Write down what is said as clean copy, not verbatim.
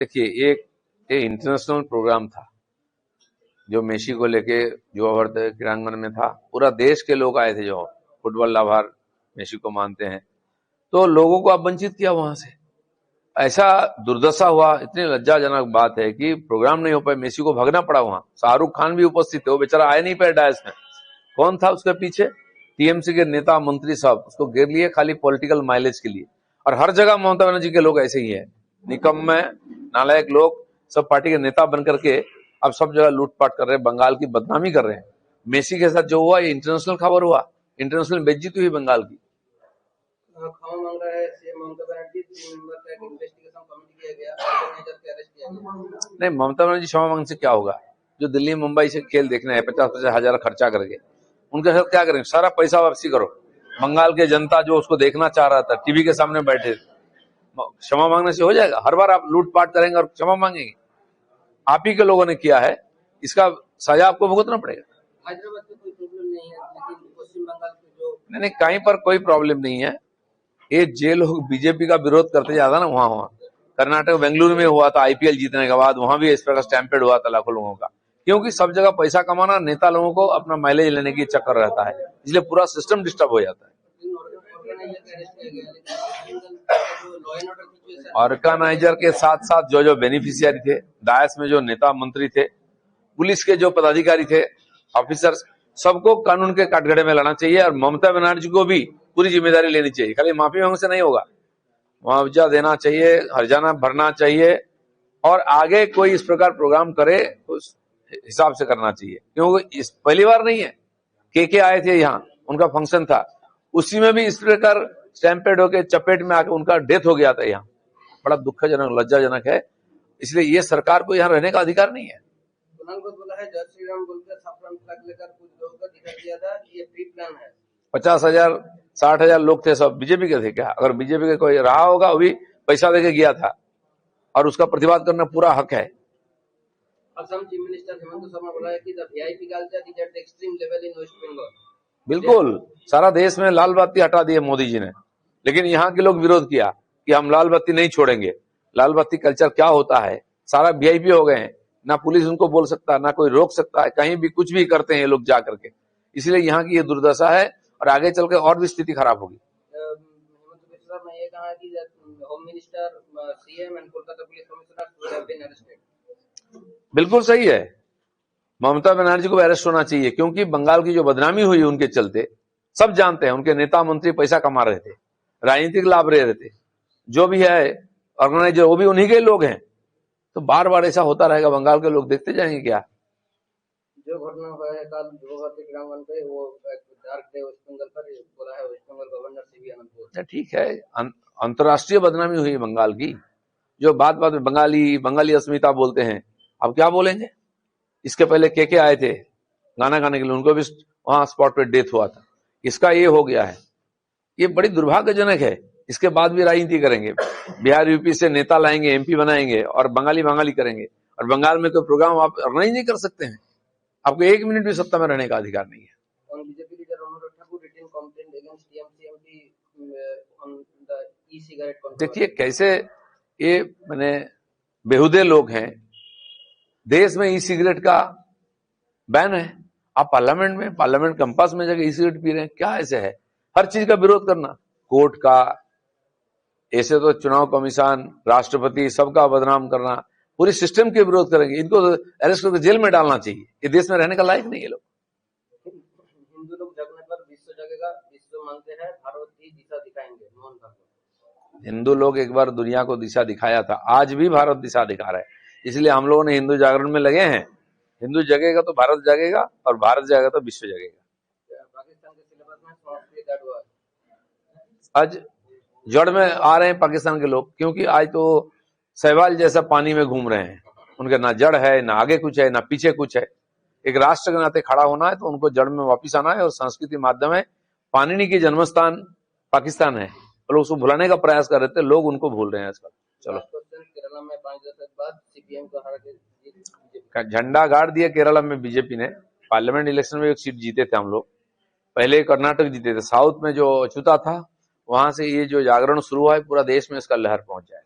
देखिए, एक international programme था जो मेसी को लेके युवा भारत क्रीड़ांगन में था। पूरा देश के लोग आए थे जो फुटबॉल लाभार मेसी को मानते हैं, तो लोगों को अब वंचित किया वहां से। ऐसा दुर्दशा हुआ, इतनी लज्जाजनक बात है कि प्रोग्राम नहीं हो पाए, मेसी को भागना पड़ा वहां। शाहरुख खान भी उपस्थित थे, वो बेचारा आए नहीं पाए डायस में। कौन था उसके पीछे? टीएमसी के नेता मंत्री सब उसको घेर लिए खाली पॉलिटिकल माइलेज के लिए। और हर जगह ममता बनर्जी के लोग ऐसे ही है, निकम्मे नालायक लोग, सब पार्टी के नेता बन करके अब सब जगह लूटपाट कर रहे हैं, बंगाल की बदनामी कर रहे हैं। मेसी के साथ जो हुआ ये इंटरनेशनल खबर हुआ, इंटरनेशनल बेइज्जती हुई बंगाल की। क्षमा मांग रहा है सीएम ममता बनर्जी, 3 मेंबर का एक इन्वेस्टिगेशन कमेटी किया गया, मैनेजर के अरेस्ट किया गया। नहीं, ममता बनर्जी क्षमा मांगने से क्या होगा? जो दिल्ली मुंबई से खेल देखने है 50-50 हजार खर्चा करके, उनके साथ क्या करेंगे? सारा पैसा वापसी करो। बंगाल के जनता जो उसको देखना चाह रहा था, टीवी के सामने बैठे, क्षमा मांगने से हो जाएगा? हर बार आप लूटपाट करेंगे और क्षमा मांगेंगे? आप ही के लोगों ने किया है, इसका सजा आपको भुगतना पड़ेगा। हैदराबाद में कोई प्रॉब्लम नहीं है, लेकिन पश्चिम बंगाल के जो नहीं, कहीं पर कोई प्रॉब्लम नहीं है। ये जे लोग बीजेपी का विरोध करते ज्यादा ना, वहां कर्नाटक बेंगलुरु में हुआ था आईपीएल जीतने के बाद, वहां भी इस प्रकार स्टैम्पेड हुआ था लाखों लोगों का। क्योंकि सब जगह पैसा कमाना, नेता लोगों को अपना माइलेज लेने की चक्कर रहता है, इसलिए पूरा सिस्टम डिस्टर्ब हो जाता है। ऑर्गेनाइजर के साथ साथ जो बेनिफिशियरी थे, डायस में जो नेता मंत्री थे, पुलिस के जो पदाधिकारी थे, ऑफिसर्स, सबको कानून के काटघरे में लाना चाहिए। और ममता बनर्जी को भी पूरी जिम्मेदारी लेनी चाहिए। खाली माफी मांगने से नहीं होगा, मुआवजा देना चाहिए, हर्जाना भरना चाहिए, और आगे कोई इस प्रकार प्रोग्राम करे तो उस हिसाब से करना चाहिए। क्योंकि इस पहली बार नहीं है, के आए थे यहाँ, उनका फंक्शन था, उसी में भी इस प्रकार स्टैम्पेड होकर चपेट में आकर उनका डेथ हो गया था। यहाँ बड़ा दुखजनक, लज्जाजनक है। इसलिए ये सरकार को यहाँ रहने का अधिकार नहीं है। बोला है जय श्री राम बोलकर साफरान फ्लैग लेकर कुछ लोगों का दिखा दिया था, ये प्री प्लान है। 50,000 60,000 लोग थे, सब बीजेपी के थे क्या? अगर बीजेपी के कोई रहा होगा, वो भी पैसा देके गया था, और उसका प्रतिवाद करना पूरा हक है। असम चीफ मिनिस्टर हेमंत शर्मा बोला है कि the VIP culture is at extreme level in West Bengal. बिल्कुल, सारा देश में लाल बत्ती हटा दी है मोदी जी ने, लेकिन यहाँ के लोग विरोध किया कि हम लाल बत्ती नहीं छोड़ेंगे। लाल बत्ती कल्चर क्या होता है? सारा वीआईपी हो गए हैं, ना पुलिस उनको बोल सकता, ना कोई रोक सकता है, कहीं भी कुछ भी करते हैं ये लोग जा करके। इसलिए यहाँ की ये दुर्दशा है, और आगे चलकर और भी स्थिति खराब होगी। मैं ये कहा कि home minister, CM and Kolkata police commissioner have been arrested. बिल्कुल सही है, ममता बनर्जी को अरेस्ट होना चाहिए, क्योंकि बंगाल की जो बदनामी हुई उनके चलते, सब जानते हैं, उनके नेता मंत्री पैसा कमा रहे थे, राजनीतिक लाभ ले रहे थे, जो भी है ऑर्गेनाइजर वो भी उन्हीं के लोग हैं। तो बार बार ऐसा होता रहेगा, बंगाल के लोग देखते जाएंगे क्या? जो घटना हुआ है कल युवा क्रीड़ांगन पे, वो डार्क डे वेस्ट बंगाल पर बोला है वेस्ट बंगाल गवर्नर सीवी आनंद। ठीक है, अंतर्राष्ट्रीय बदनामी हुई बंगाल की, जो बात बात में बंगाली अस्मिता बोलते हैं। अब क्या बोलेंगे? इसके पहले के आए थे गाना गाने के लिए, उनको भी वहां स्पॉट पे डेथ हुआ था। इसका ये हो गया है, ये बड़ी दुर्भाग्यजनक है। इसके बाद भी राजनीति करेंगे, बिहार यूपी से नेता लाएंगे, एमपी बनाएंगे, और बंगाली करेंगे। और बंगाल में कोई प्रोग्राम आप ऑर्गेनाइज नहीं कर सकते हैं, आपको 1 मिनट भी सत्ता में रहने का अधिकार नहीं है। देखिए कैसे ये मैंने बेहुदे लोग हैं। देश में ई सिगरेट का बैन है, आप पार्लियामेंट कैंपस में जाकर ई सिगरेट पी रहे हैं, क्या ऐसे है? हर चीज का विरोध करना, कोर्ट का, ऐसे तो चुनाव कमीशन, राष्ट्रपति, सबका बदनाम करना, पूरी सिस्टम के विरोध करेंगे। इनको अरेस्ट करके जेल में डालना चाहिए, ये देश में रहने का लायक नहीं है लोग। हिंदू लोग जगने पर विश्व जगेगा, विश्व मानते हैं भारत की दिशा दिखाएंगे। हिंदू लोग एक बार दुनिया को दिशा दिखाया था, आज भी भारत दिशा दिखा रहा है। इसलिए हम लोगों ने हिंदू जागरण में लगे हैं। हिंदू जगेगा तो भारत जगेगा, और भारत जाएगा तो विश्व जगेगा। पाकिस्तान के सिलेबस में संस्कृत ऐड हुआ है। आज जड़ में आ रहे हैं पाकिस्तान के लोग, क्योंकि आज तो शैवाल जैसा पानी में घूम रहे हैं। उनके ना जड़ है, ना आगे कुछ है, ना पीछे कुछ है। एक राष्ट्र के नाते खड़ा होना है तो उनको जड़ में वापिस आना है, और संस्कृति माध्यम है। पाणिनि की जन्मस्थान पाकिस्तान है, और लोग उसको भुलाने का प्रयास कर रहे थे, लोग उनको भूल रहे हैं आजकल। चलो, केरला में 5 दशक बाद सीपीएम को हरा के झंडा गाड़ दिया केरला में बीजेपी ने। पार्लियामेंट इलेक्शन में 1 सीट जीते थे हम लोग, पहले कर्नाटक जीते थे। साउथ में जो अछूता था, वहां से ये जो जागरण शुरू हुआ है, पूरा देश में इसका लहर पहुंच जाए।